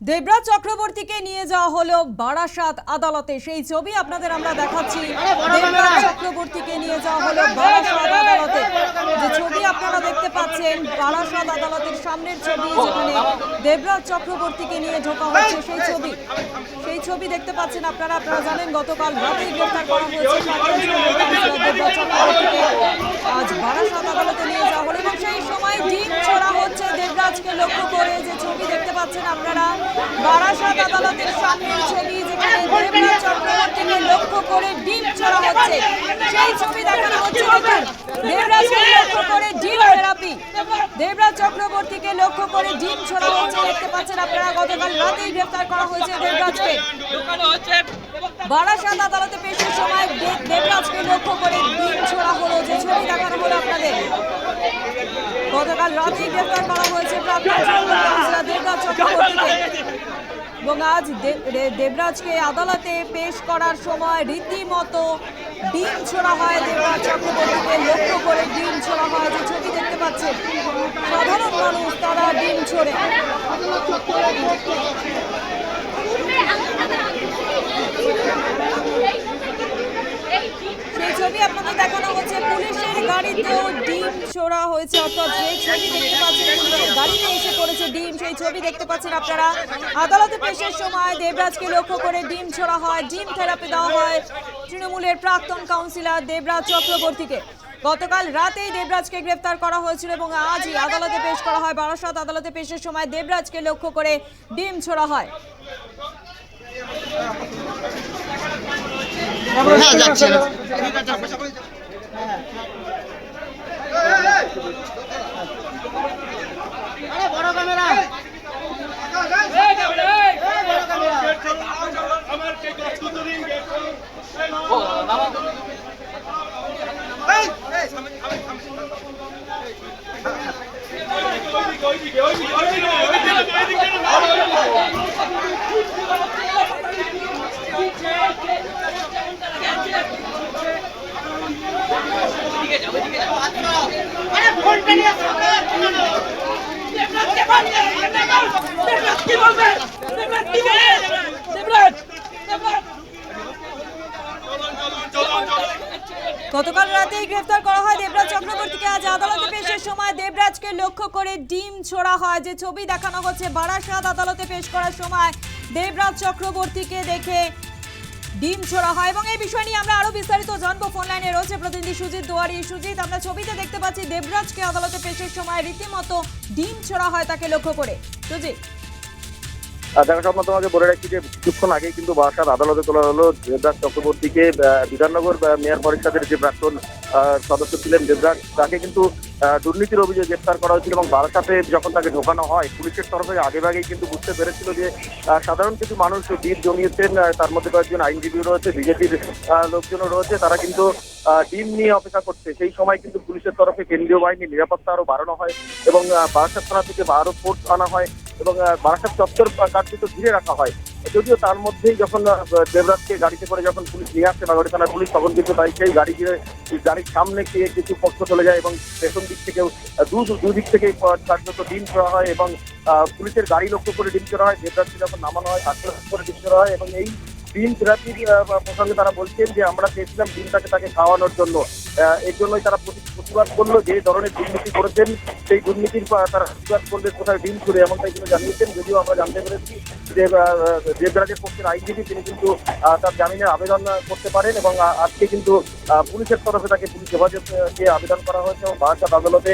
দেবরাজ চক্রবর্তীকে নিয়ে যাওয়া হলো বারাসাত আদালতে। সেই ছবি আপনাদের আমরা দেখাচ্ছি। দেবরাজ চক্রবর্তীকে নিয়ে যাওয়া হলো বারাসাত আদালতে। যে ছবি আপনারা দেখতে পাচ্ছেন বারাসাত আদালতের সামনের ছবি, যেখানে দেবরাজ চক্রবর্তীকে নিয়ে ঢোকা হচ্ছে সেই ছবি দেখতে পাচ্ছেন আপনারা। জানেন গতকাল রাতেই গ্রেফতার করা হয়েছে দেবরাজ চক্রবর্তীকে। আজ বারাসাত আদালতে নিয়ে যাওয়া হলো এবং সেই সময় ডিম ছোড়া হচ্ছে দেবরাজকে লক্ষ্য করে। যে ছবি দেখতে পাচ্ছেন আপনারা বারাসাত আদালতের সামনের ছবি, যেখানে দেবরাজ চক্রবর্তীকে লক্ষ্য করে ডিম ছোড়া হচ্ছে সেই ছবি দেখানো হচ্ছে। দেখুন, দেবরাজকে লক্ষ্য করে ডিম থেরাপি, দেবরাজ চক্রবর্তীকে লক্ষ্য করে ডিম ছোড়া হচ্ছে দেখতে পাচ্ছেন আপনারা। গতকাল রাতেই গ্রেফতার করা হয়েছে দেবরাজকে। বারাসাত আদালতে পেশের সময় দেবরাজকে লক্ষ্য করে ডিম ছোড়া হলো, যে ছবি দেখানো হলো আপনাদের। গতকাল রাতেই গ্রেফতার করা হয়েছে প্রাক্তন কাউন্সিলর দেবরাজ চক্রবর্তীকে এবং আজ দেবরাজকে আদালতে পেশ করার সময় রীতিমতো ডিম ছোড়া হয়। দেবরাজ চক্রবর্তীকে লক্ষ্য করে ডিম ছোড়া হয়, যে ছবি দেখতে পাচ্ছেন। সাধারণ মানুষ তারা ডিম ছোড়ে। সেই ছবি আপনাদের দেখানো হচ্ছে। পুলিশের গাড়িতেও ডিম ছোড়া হয়েছে, অর্থাৎ যে ছবি দেখতে পাচ্ছেন পুলিশের গাড়িতে এসে পড়েছে ডিম, সেই ছবি দেখতে পাচ্ছেন আপনারা। আদালতে পেশের সময় দেবরাজকে লক্ষ্য করে ডিম ছোড়া হয়, ডিম থেরাপি দেওয়া হয় তৃণমূলের প্রাক্তন কাউন্সিলর দেবরাজ চক্রবর্তীকে। গতকাল রাতেই দেবরাজকে গ্রেফতার করা হয়েছিল এবং আজই আদালতে পেশ করা হয়। বারাসাত আদালতে পেশের সময় দেবরাজকে লক্ষ্য করে ডিম ছোড়া হয়। গতকাল রাতেই গ্রেফতার করা হয় দেবরাজ চক্রবর্তীকে। আজ আদালতে পেশের সময় দেবরাজকে লক্ষ্য করে ডিম ছোড়া হয়, যে ছবি দেখানো হচ্ছে। বারাসাত আদালতে পেশ করার সময় দেবরাজ চক্রবর্তীকে দেখে ডিম ছোড়া হয় এবং এই বিষয় নিয়ে আমরা আরো বিস্তারিত জানবো। ফোন লাইনে রয়েছে প্রতিনিধি সুজিত দুয়ারি। সুজিত, আমরা ছবিতে দেখতে পাচ্ছি দেবরাজকে আদালতে পেশের সময় রীতিমতো ডিম ছোড়া হয় তাকে লক্ষ্য করে। সুজিত, দেখা স্বপ্ন তোমাকে বলে রাখছি যে কিছুক্ষণ আগেই কিন্তু বারাসাত আদালতে তোলা হলো দেবরাজ চক্রবর্তীকে। বিধাননগর মেয়র পরিষদের যে প্রাক্তন সদস্য ছিলেন দেবরাজ, তাকে কিন্তু দুর্নীতির অভিযোগে গ্রেফতার করা হয়েছিল এবং বারাসাতে যখন তাকে ঢোকানো হয় পুলিশের তরফে আগেভাগেই কিন্তু বুঝতে পেরেছিল যে সাধারণ কিছু মানুষ ভিড় জমিয়েছেন, তার মধ্যে কয়েকজন আইনজীবী রয়েছে, বিজেপির লোকজনও রয়েছে, তারা কিন্তু ডিম নিয়ে অপেক্ষা করছে। সেই সময় কিন্তু পুলিশের তরফে কেন্দ্রীয় বাহিনীর নিরাপত্তা আরো বাড়ানো হয় এবং বারাসাত থানা থেকে আরো ফোর্স আনা হয় এবং বারাসাত চত্বর কার্যত ঘিরে রাখা হয়। যদিও তার মধ্যেই যখন দেবরাজকে গাড়িতে করে যখন পুলিশ নিয়ে আসছে বাগড়ি থানার পুলিশ, তখন কিন্তু তাই সেই গাড়ির সামনে গিয়ে কিছু পক্ষ চলে যায় এবং পেছন দিক থেকেও দুদিক থেকে কার্যত ডিম ছোড়া হয় এবং পুলিশের গাড়ি লক্ষ্য করে ডিম ছোড়া হয়। দেবরাজকে যখন নামানো হয় তাকে লক্ষ্য করে ডিম ছোড়া হয় এবং এই ডিম থেরাপির প্রসঙ্গে তারা বলছেন যে আমরা চেয়েছিলাম ডিমটাকে তাকে খাওয়ানোর জন্য। এর জন্যই তারা প্রতিবাদ করলো, যে ধরনের দুর্নীতি করেছেন সেই দুর্নীতির তারা প্রতিবাদ করলে কোথায় ডিম ছুড়ে এমনটাই কিন্তু জানিয়েছেন। যদিও আমরা জানতে পেরেছি যে দেবরাজের পক্ষের আইনজীবী তিনি কিন্তু তার জামিনের আবেদন করতে পারেন এবং আজকে কিন্তু পুলিশের তরফে তাকে পুলিশ হেফাজতে আবেদন করা হয়েছে এবং বারাসাত আদালতে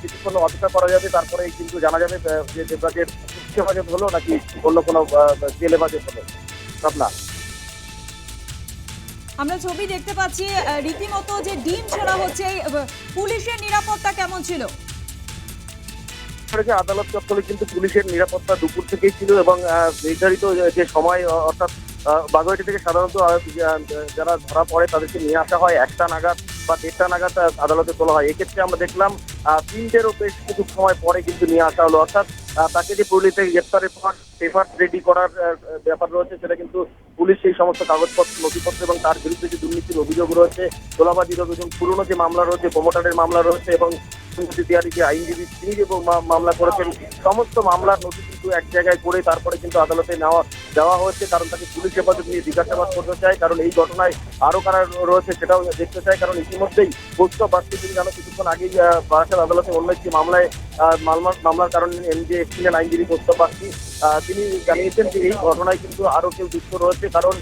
কিছুক্ষণ অপেক্ষা করা যাবে। তারপরে কিন্তু জানা যাবে যে দেবরাজের পুলিশ হেফাজত হলো নাকি অন্য কোনো জেল হেফাজত হলো। আপনার আমরা ছবি দেখতে পাচ্ছি রীতিমতো যে ডিম ছোড়া হচ্ছে। পুলিশের নিরাপত্তা কেমন ছিল? আদালত চত্বরে কিন্তু পুলিশের নিরাপত্তা দুপুর থেকেই ছিল এবং নির্ধারিত যে সময়, অর্থাৎ বাগুইআটি থেকে সাধারণত যারা ধরা পড়ে তাদেরকে নিয়ে আসা হয় 1টা নাগাদ বা 1:30টা নাগাদ আদালতে তোলা হয়। এক্ষেত্রে আমরা দেখলাম 3টেরও বেশ কিছু সময় পরে কিন্তু নিয়ে আসা হলো, অর্থাৎ তাকে যে পুলিশে গ্রেফতারের পর পেপার রেডি করার ব্যাপার রয়েছে সেটা কিন্তু পুলিশ সেই সমস্ত কাগজপত্র নথিপত্র এবং তার বিরুদ্ধে যে দুর্নীতির অভিযোগ রয়েছে, তোলাবাজির অভিযোগ, পুরনো যে মামলা রয়েছে, প্রমোটারের মামলা রয়েছে এবং তিওয়ারি যে আইনজীবী তিনি যে মামলা করেছেন সমস্ত মামলার নথি কিন্তু এক জায়গায় করে তারপরে কিন্তু আদালতে দেওয়া হয়েছে, কারণ তাকে পুলিশ হেফাজত নিয়ে জিজ্ঞাসাবাদ করতে চায়, কারণ এই ঘটনায় আরো কারা রয়েছে সেটাও দেখতে চায়। কারণ ইতিমধ্যেই কৌস্তব বাগচি তিনি জানো কিছুক্ষণ আগেই বারাসাত আদালতে অন্য একটি মামলার কারণে এনজে এসেছিলেন আইনজীবী কৌস্তব বাগচি। তিনি জানিয়েছেন যে এই ঘটনায় কিন্তু আরো কেউ যুক্ত রয়েছে, কারণ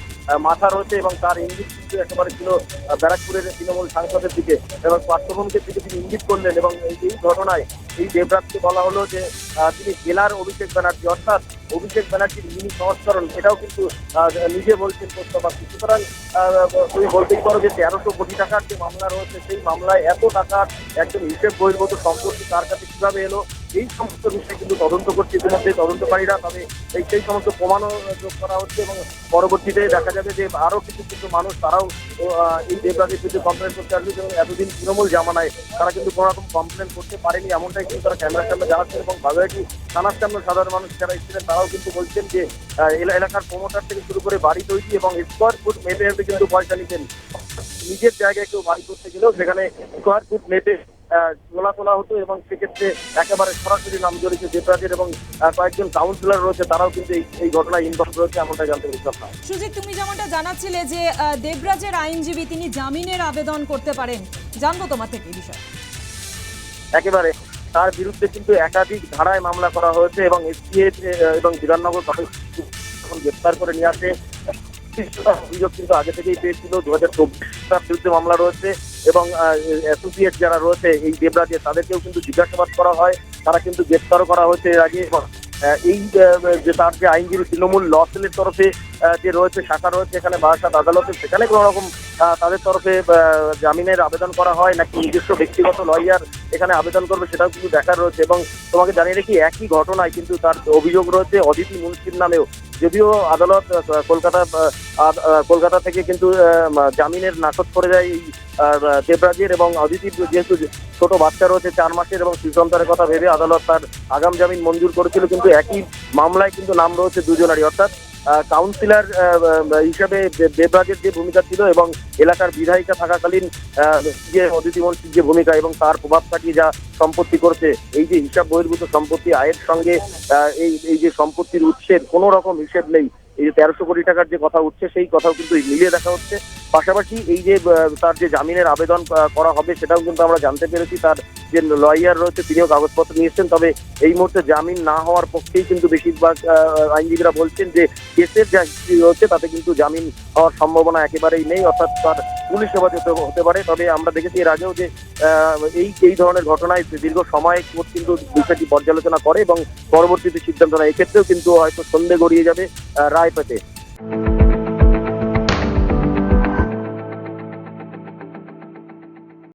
মাথা রয়েছে এবং তার ইঙ্গিত কিন্তু একেবারে ছিল ব্যারাকপুরের তৃণমূল সাংসদের দিকে এবং পার্থভূমিকের দিকে তিনি ইঙ্গিত করলেন। এবং এই ঘটনায় এই দেবরাজকে বলা হলো যে তিনি জেলার অভিষেক ব্যানার্জি, অর্থাৎ অভিষেক ব্যানার্জির মিনি সংস্করণ, এটাও কিন্তু নিজে বলছেন কৌস্তব বাগচি। সুতরাং তুমি বলতেই পারো যে 1300 কোটি টাকার যে মামলা রয়েছে সেই মামলায় এত টাকার একজন হিসেব বহির্ভূত সম্পত্তি তার কাছে কিভাবে এলো, এই সমস্ত বিষয়ে কিন্তু তদন্ত করছে ইতিমধ্যে তদন্তকারীরা। তবে সেই সমস্ত প্রমাণও যোগ করা হচ্ছে এবং পরবর্তীতে দেখা যাবে যে আরো কিছু মানুষ তারাও এই দেবরাজের বিরুদ্ধে কমপ্লেন করতে আসবে। এবং এতদিন তৃণমূল জামানায় তারা কিন্তু কোনো রকম কমপ্লেন করতে পারেনি, এমনটাই কিন্তু তারা ক্যামেরার সামনে জানাচ্ছেন। এবং বাগুইআটি থানার সামনে সাধারণ মানুষ যারা এসেছিলেন তারাও কিন্তু বলছেন যে এলাকার প্রমোটার থেকে শুরু করে বাড়ি তৈরি এবং স্কোয়ার ফুট মেপে কিন্তু পয়সা নিতেন। নিজের জায়গায় কেউ বাড়ি করতে গেলেও সেখানে স্কোয়ার ফুট মেপে তোলা হতো এবং সেক্ষেত্রে একেবারে সরাসরি নাম জড়িয়েছে দেবরাজের এবং কয়েকজন কাউন্সিলর রয়েছে তারাও কিন্তু এই ঘটনায় ইনভলভ রয়েছে, এমনটা জানতে পেরেছি। সুজিত, তুমি যেমনটা জানাচ্ছিলে যে দেবরাজের আইনজীবী তিনি জামিনের আবেদন করতে পারেন, জানবো তোমার থেকে এই বিষয়। একেবারে তার বিরুদ্ধে কিন্তু একাধিক ধারায় মামলা করা হয়েছে এবং এসটিএফ এবং বিধাননগর গ্রেপ্তার করে নিয়ে আসে। অভিযোগ কিন্তু আগে থেকেই পেয়েছিল, 2024 তার বিরুদ্ধে মামলা রয়েছে এবং অ্যাসোসিয়েট যারা রয়েছে এই দেবরাজের তাদেরকেও কিন্তু জিজ্ঞাসাবাদ করা হয়, তারা কিন্তু গ্রেপ্তারও করা হয়েছে এর আগে। এই যে তার যে আইনজীবী তৃণমূল ল সেলের তরফে যে রয়েছে শাখা রয়েছে এখানে বারাসাত আদালতে, সেখানে কোনো রকম তাদের তরফে জামিনের আবেদন করা হয় নাকি নিজস্ব ব্যক্তিগত লয়ার এখানে আবেদন করবে সেটাও কিন্তু দেখার রয়েছে। এবং তোমাকে জানিয়ে রাখি একই ঘটনায় কিন্তু তার অভিযোগ রয়েছে অদিতি মুন্সির নামেও, যদিও আদালত কলকাতা থেকে কিন্তু জামিনের নাকচ করে দেয় এই দেবরাজের এবং অদিতির যেহেতু ছোট বাচ্চা রয়েছে 4 মাসের এবং শিশুসন্তানের কথা ভেবে আদালত তার আগাম জামিন মঞ্জুর করেছিল। কিন্তু একই মামলায় কিন্তু নাম রয়েছে দুজনারই, অর্থাৎ কাউন্সিলর হিসেবে দেবরাজের যে ভূমিকা ছিল এবং এলাকার বিধায়িকা থাকাকালীন যে অদিতি মুন্সির যে ভূমিকা এবং তার প্রভাব খাটিয়ে যা সম্পত্তি করেছে, এই যে হিসাব বহির্ভূত সম্পত্তি আয়ের সঙ্গে এই যে সম্পত্তির উৎসের কোনো রকম হিসেব নেই। এই যে 1300 কোটি টাকার যে কথা উঠছে সেই কথাও কিন্তু মিলিয়ে দেখা হচ্ছে। পাশাপাশি এই যে তার যে জামিনের আবেদন করা হবে সেটাও কিন্তু আমরা জানতে পেরেছি, তার যে লয়ার রয়েছে তিনিও কাগজপত্র নিয়েছেন। তবে এই মুহূর্তে জামিন না হওয়ার পক্ষেই কিন্তু বেশিরভাগ আইনজীবীরা বলছেন যে কেসের যা হিস্ট্রি রয়েছে তাতে কিন্তু জামিন হওয়ার সম্ভাবনা একেবারেই নেই, অর্থাৎ তার পুলিশ হেফাজত হতে পারে। তবে আমরা দেখেছি এর আগেও যে এই ধরনের ঘটনায় দীর্ঘ সময় কোর্ট কিন্তু বিষয়টি পর্যালোচনা করে এবং পরবর্তীতে সিদ্ধান্ত নেয়। এক্ষেত্রেও কিন্তু হয়তো সন্দেহ গড়িয়ে যাবে রায় পেতে।